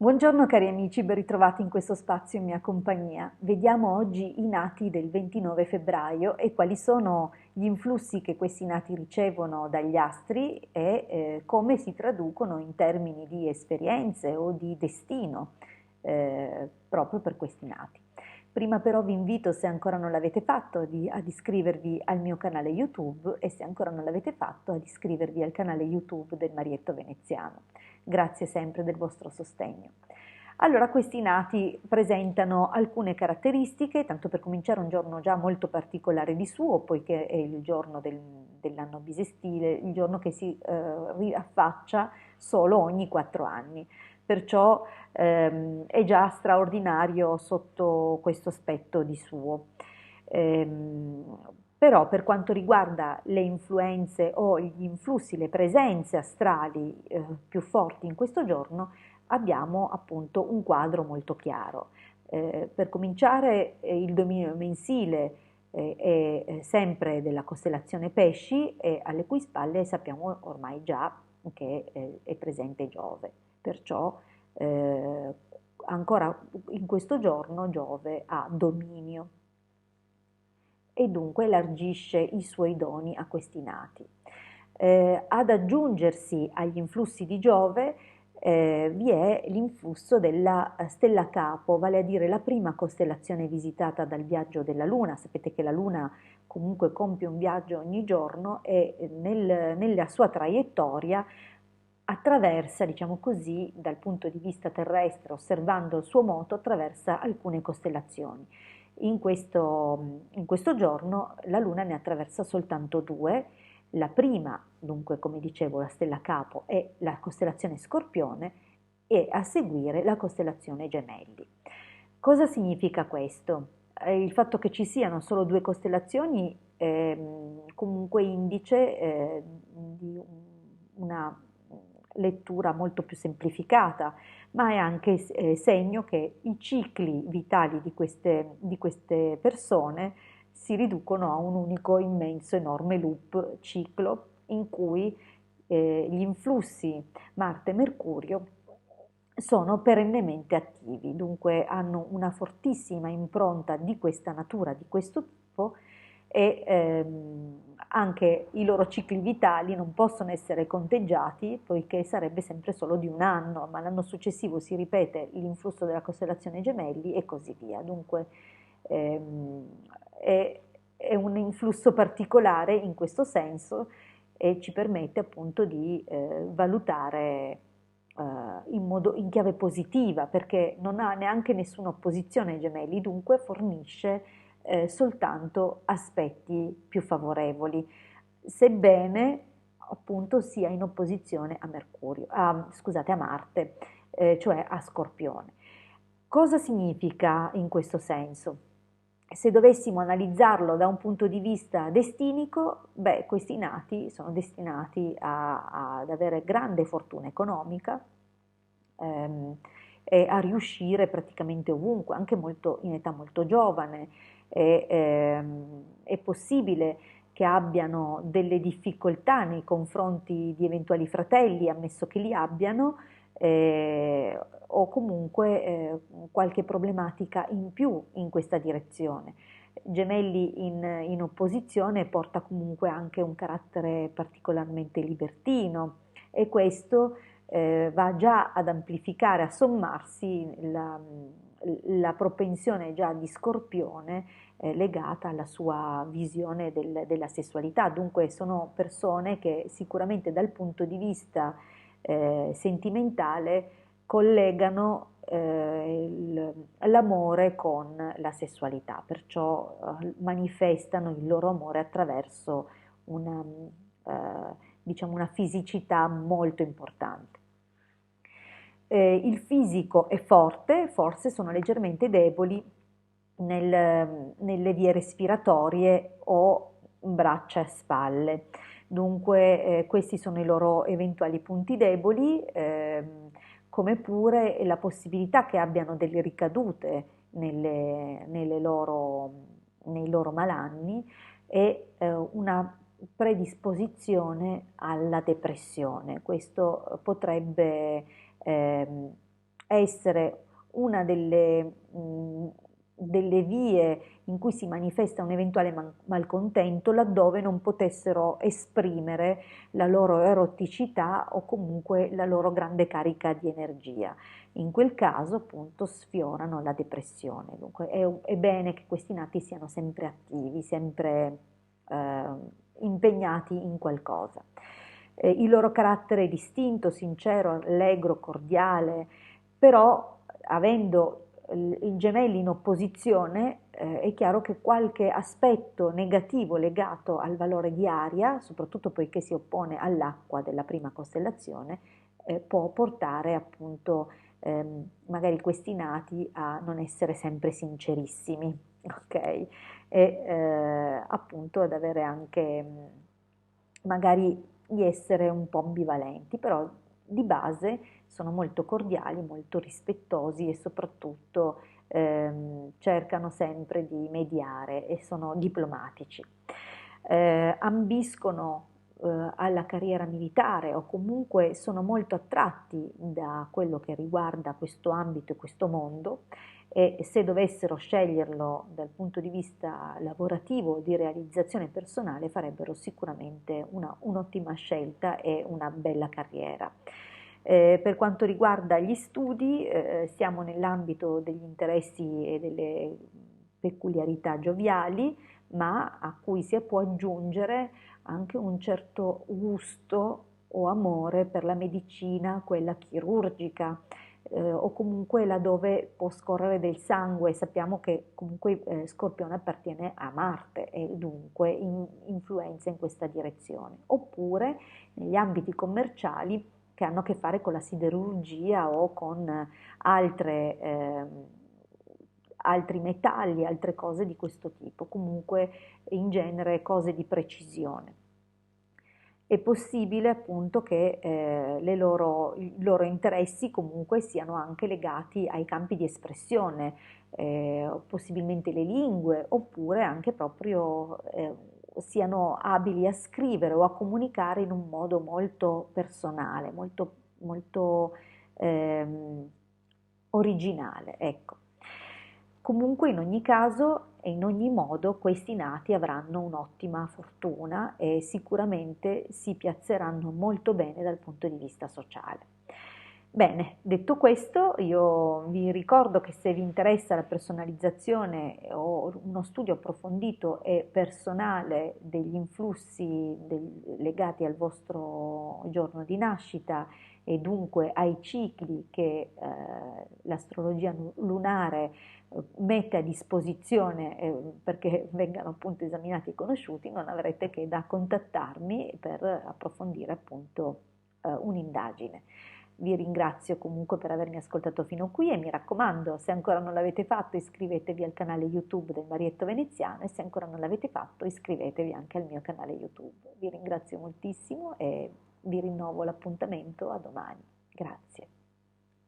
Buongiorno cari amici, ben ritrovati in questo spazio in mia compagnia. Vediamo oggi i nati del 29 febbraio e quali sono gli influssi che questi nati ricevono dagli astri e come si traducono in termini di esperienze o di destino proprio per questi nati. Prima però vi invito, se ancora non l'avete fatto, ad iscrivervi al mio canale YouTube e se ancora non l'avete fatto, ad iscrivervi al canale YouTube del Marietto Veneziano. Grazie sempre del vostro sostegno. Allora, questi nati presentano alcune caratteristiche, tanto per cominciare un giorno già molto particolare di suo, poiché è il giorno dell'anno bisestile, il giorno che si riaffaccia solo ogni 4 anni. Perciò è già straordinario sotto questo aspetto di suo. Però per quanto riguarda le influenze o gli influssi, le presenze astrali più forti in questo giorno, abbiamo appunto un quadro molto chiaro. Per cominciare, il dominio mensile è sempre della costellazione Pesci e alle cui spalle sappiamo ormai già che è presente Giove. Perciò eh, ancora in questo giorno Giove ha dominio e dunque elargisce i suoi doni a questi nati. Ad aggiungersi agli influssi di Giove vi è l'influsso della stella Capo, vale a dire la prima costellazione visitata dal viaggio della Luna. Sapete che la Luna comunque compie un viaggio ogni giorno e nella sua traiettoria attraversa, diciamo così, dal punto di vista terrestre, osservando il suo moto, attraversa alcune costellazioni. In questo giorno la Luna ne attraversa soltanto due, la prima, dunque come dicevo, la stella Capo è la costellazione Scorpione e a seguire la costellazione Gemelli. Cosa significa questo? Il fatto che ci siano solo due costellazioni è comunque indice di una lettura molto più semplificata, ma è anche segno che i cicli vitali di queste persone si riducono a un unico immenso enorme loop ciclo in cui gli influssi Marte e Mercurio sono perennemente attivi, dunque hanno una fortissima impronta di questa natura, di questo tipo e anche i loro cicli vitali non possono essere conteggiati poiché sarebbe sempre solo di un anno, ma l'anno successivo si ripete l'influsso della costellazione Gemelli e così via. Dunque ehm, è, è un influsso particolare in questo senso e ci permette appunto di valutare in chiave positiva perché non ha neanche nessuna opposizione ai gemelli, dunque fornisce soltanto aspetti più favorevoli, sebbene appunto sia in opposizione a Mercurio, scusate, a Marte, cioè a Scorpione. Cosa significa in questo senso? Se dovessimo analizzarlo da un punto di vista destinico, beh, questi nati sono destinati ad avere grande fortuna economica ehm, e a riuscire praticamente ovunque, anche in età molto giovane. È possibile che abbiano delle difficoltà nei confronti di eventuali fratelli, ammesso che li abbiano, o comunque qualche problematica in più in questa direzione. Gemelli in opposizione porta comunque anche un carattere particolarmente libertino e questo va già ad amplificare, a sommarsi la propensione già di Scorpione legata alla sua visione della sessualità. Dunque sono persone che sicuramente dal punto di vista sentimentale collegano l'amore con la sessualità, perciò manifestano il loro amore attraverso una, diciamo una fisicità molto importante. Il fisico è forte, forse sono leggermente deboli nelle vie respiratorie o braccia e spalle. Dunque questi sono i loro eventuali punti deboli, come pure la possibilità che abbiano delle ricadute nei loro malanni e una predisposizione alla depressione. Questo potrebbe ehm, essere una delle vie in cui si manifesta un eventuale malcontento laddove non potessero esprimere la loro eroticità o comunque la loro grande carica di energia. In quel caso appunto sfiorano la depressione. Dunque è bene che questi nati siano sempre attivi, sempre impegnati in qualcosa. Il loro carattere è distinto, sincero, allegro, cordiale, però avendo i gemelli in opposizione, è chiaro che qualche aspetto negativo legato al valore di aria, soprattutto poiché si oppone all'acqua della prima costellazione, può portare appunto magari questi nati a non essere sempre sincerissimi, ok? E appunto ad avere anche magari di essere un po' ambivalenti, però di base sono molto cordiali, molto rispettosi e soprattutto cercano sempre di mediare e sono diplomatici. Ambiscono alla carriera militare o comunque sono molto attratti da quello che riguarda questo ambito e questo mondo, e se dovessero sceglierlo dal punto di vista lavorativo o di realizzazione personale farebbero sicuramente un'ottima scelta e una bella carriera. Per quanto riguarda gli studi, siamo nell'ambito degli interessi e delle peculiarità gioviali, ma a cui si può aggiungere anche un certo gusto o amore per la medicina, quella chirurgica, o comunque laddove può scorrere del sangue. Sappiamo che comunque Scorpione appartiene a Marte e dunque influenza in questa direzione. Oppure negli ambiti commerciali che hanno a che fare con la siderurgia o con altri metalli, altre cose di questo tipo, comunque in genere cose di precisione. È possibile appunto che i loro interessi comunque siano anche legati ai campi di espressione, possibilmente le lingue, oppure anche proprio siano abili a scrivere o a comunicare in un modo molto personale, molto originale, ecco. Comunque in ogni caso e in ogni modo questi nati avranno un'ottima fortuna e sicuramente si piazzeranno molto bene dal punto di vista sociale. Bene, detto questo, io vi ricordo che se vi interessa la personalizzazione o uno studio approfondito e personale degli influssi legati al vostro giorno di nascita e dunque ai cicli che l'astrologia lunare mette a disposizione perché vengano appunto esaminati e conosciuti, non avrete che da contattarmi per approfondire appunto un'indagine. Vi ringrazio comunque per avermi ascoltato fino qui e mi raccomando, se ancora non l'avete fatto, iscrivetevi al canale YouTube del Marietto Veneziano e se ancora non l'avete fatto, iscrivetevi anche al mio canale YouTube. Vi ringrazio moltissimo e vi rinnovo l'appuntamento a domani. Grazie.